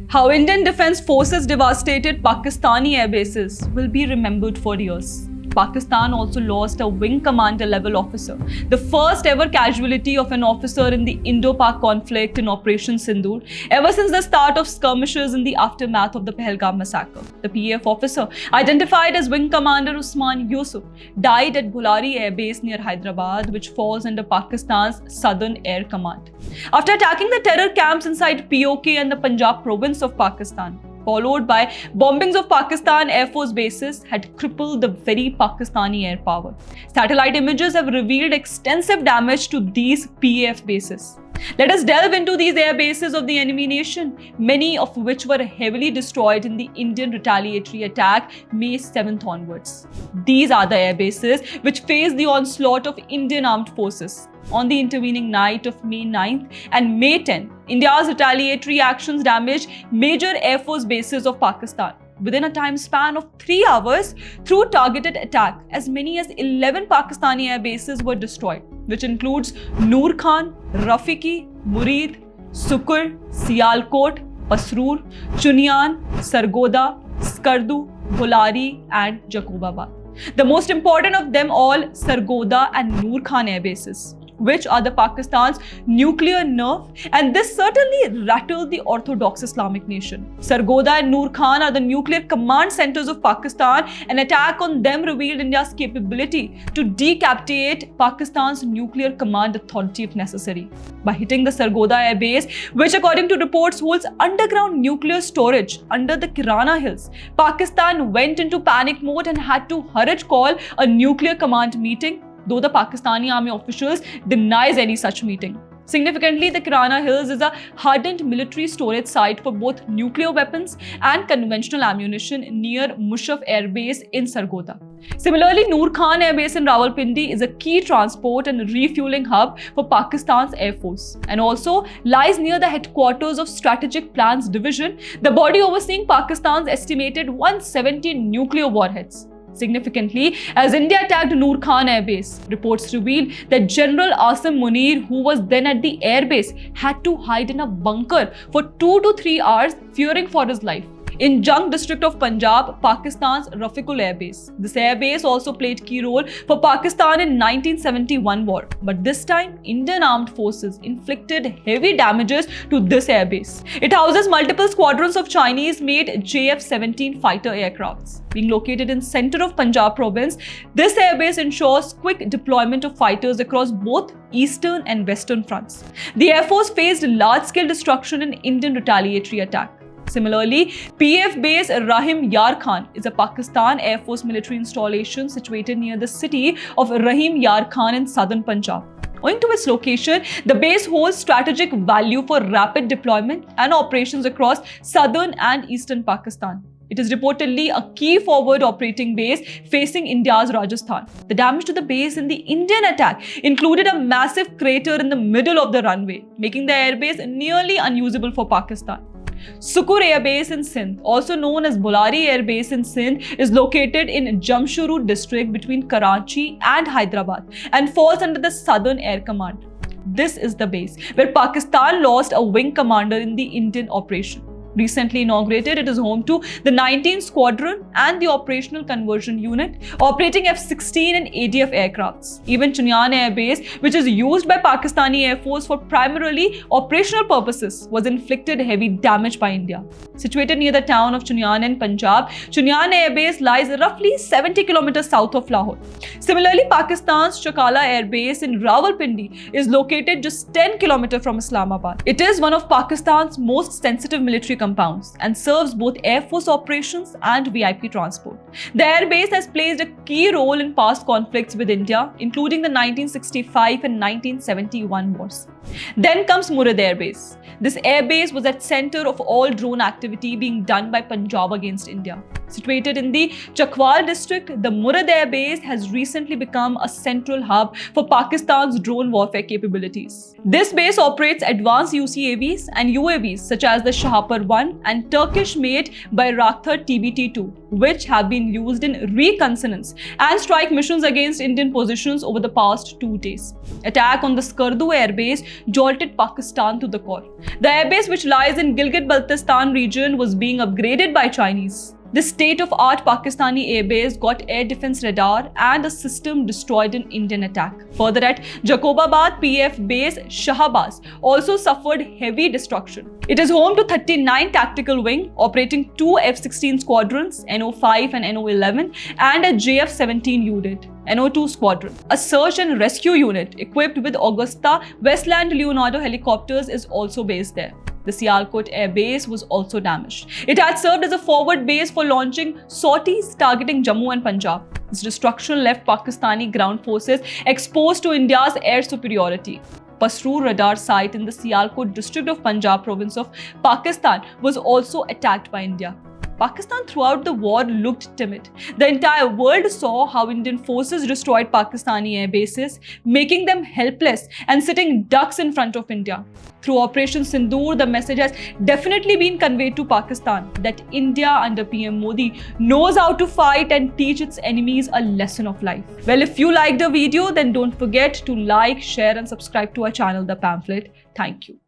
How Indian Defence Forces devastated Pakistani air bases will be remembered for years. Pakistan also lost a wing commander level officer, the first ever casualty of an officer in the Indo-Pak conflict in Operation Sindoor, ever since the start of skirmishes in the aftermath of the Pahalgam massacre. The PAF officer, identified as Wing Commander Usman Yusuf, died at Bulari Air Base near Hyderabad, which falls under Pakistan's Southern Air Command, after attacking the terror camps inside POK and the Punjab province of Pakistan, followed by bombings of Pakistan Air Force bases, had crippled the very Pakistani air power. Satellite images have revealed extensive damage to these PAF bases. Let us delve into these air bases of the enemy nation, many of which were heavily destroyed in the Indian retaliatory attack May 7th onwards. These are the air bases which faced the onslaught of Indian armed forces. On the intervening night of May 9th and May 10th, India's retaliatory actions damaged major Air Force bases of Pakistan. Within a time span of 3 hours, through targeted attack, as many as 11 Pakistani air bases were destroyed, which includes Noor Khan, Rafiki, Murid, Sukur, Sialkot, Pasroor, Chunian, Sargoda, Skardu, Bulari, and Jacobabad. The most important of them all, Sargoda and Noor Khan air bases, which are the Pakistan's nuclear nerve, and this certainly rattled the orthodox Islamic nation. Sargoda and Noor Khan are the nuclear command centers of Pakistan. An attack on them revealed India's capability to decapitate Pakistan's nuclear command authority if necessary. By hitting the Sargoda air base, which according to reports holds underground nuclear storage under the Kirana Hills, Pakistan went into panic mode and had to hurriedly call a nuclear command meeting, though the Pakistani army officials denies any such meeting. Significantly, the Kirana Hills is a hardened military storage site for both nuclear weapons and conventional ammunition near Mushaf Air Base in Sargoda. Similarly, Noor Khan Air Base in Rawalpindi is a key transport and refueling hub for Pakistan's Air Force, and also lies near the headquarters of Strategic Plans Division, the body overseeing Pakistan's estimated 170 nuclear warheads. Significantly, as India attacked Noor Khan Air Base, reports revealed that General Asim Munir, who was then at the air base, had to hide in a bunker for 2 to 3 hours, fearing for his life, in Jung district of Punjab, Pakistan's Rafikul Air Base. This air base also played key role for Pakistan in 1971 war, but this time Indian armed forces inflicted heavy damages to this air base. It houses multiple squadrons of Chinese-made JF-17 fighter aircrafts. Being located in center of Punjab province, this air base ensures quick deployment of fighters across both eastern and western fronts. The Air Force faced large-scale destruction in Indian retaliatory attack. Similarly, PF base Rahim Yar Khan is a Pakistan Air Force military installation situated near the city of Rahim Yar Khan in southern Punjab. Owing to its location, the base holds strategic value for rapid deployment and operations across southern and eastern Pakistan. It is reportedly a key forward operating base facing India's Rajasthan. The damage to the base in the Indian attack included a massive crater in the middle of the runway, making the airbase nearly unusable for Pakistan. Sukur Air Base in Sindh, also known as Bulari Air Base in Sindh, is located in Jamshuru district between Karachi and Hyderabad and falls under the Southern Air Command. This is the base where Pakistan lost a wing commander in the Indian operation. Recently inaugurated, it is home to the 19th Squadron and the Operational Conversion Unit, operating F-16 and ADF aircrafts. Even Chunian Air Base, which is used by Pakistani Air Force for primarily operational purposes, was inflicted heavy damage by India. Situated near the town of Chunian in Punjab, Chunian Air Base lies roughly 70 kilometers south of Lahore. Similarly, Pakistan's Chakala Air Base in Rawalpindi is located just 10 kilometers from Islamabad. It is one of Pakistan's most sensitive military compounds and serves both Air Force operations and VIP transport. The air base has played a key role in past conflicts with India, including the 1965 and 1971 wars. Then comes Murad Air Base. This air base was at center of all drone activity being done by Punjab against India. Situated in the Chakwal district, the Murad Air Base has recently become a central hub for Pakistan's drone warfare capabilities. This base operates advanced UCAVs and UAVs such as the Shahapur-1 and Turkish-made Bayraktar TBT-2, which have been used in reconnaissance and strike missions against Indian positions over the past 2 days. Attack on the Skardu Air Base jolted Pakistan to the core. The airbase, which lies in Gilgit-Baltistan region, was being upgraded by Chinese. The state-of-art Pakistani airbase got air defense radar and a system destroyed in Indian attack. Further, at Jacobabad PF base Shahabaz also suffered heavy destruction. It is home to 39 tactical wing operating 2 F-16 squadrons, NO-5 and NO-11, and a JF-17 unit, NO-2 squadron. A search and rescue unit equipped with Augusta Westland Leonardo helicopters is also based there. The Sialkot Air Base was also damaged. It had served as a forward base for launching sorties targeting Jammu and Punjab. This destruction left Pakistani ground forces exposed to India's air superiority. Pasrur radar site in the Sialkot district of Punjab province of Pakistan was also attacked by India. Pakistan throughout the war looked timid. The entire world saw how Indian forces destroyed Pakistani air bases, making them helpless and sitting ducks in front of India. Through Operation Sindoor, the message has definitely been conveyed to Pakistan that India under PM Modi knows how to fight and teach its enemies a lesson of life. Well, if you liked the video, then don't forget to like, share and subscribe to our channel, The Pamphlet. Thank you.